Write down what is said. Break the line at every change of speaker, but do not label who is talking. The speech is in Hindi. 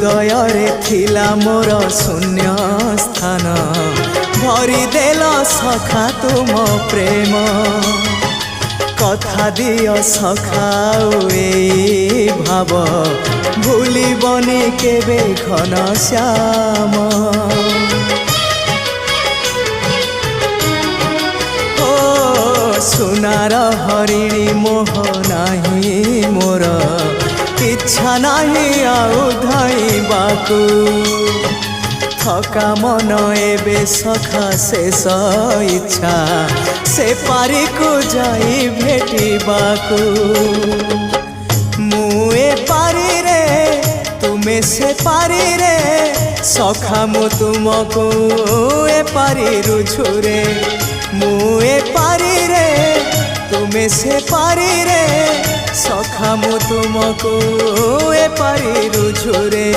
हृदय रे थिला मोर शून्य स्थान भरी देल सखा तुम प्रेम कथा दियो सखाओ ए भाव भूलिबनी केबे घन श्याम ओ सुनार हरिणी मोह नाही मोर इच्छा नहीं आउ धाइबाकू थका मन एबे सखा शेष इच्छा से पारी को जाई भेटिबाकू मुए पारी रे तुमे से पारी रे सखा मु तुमको ए पारी रुझुरे मुए पारी रे तुमे से पारी रे सखा मु तुमको ए पारी रुझुरे।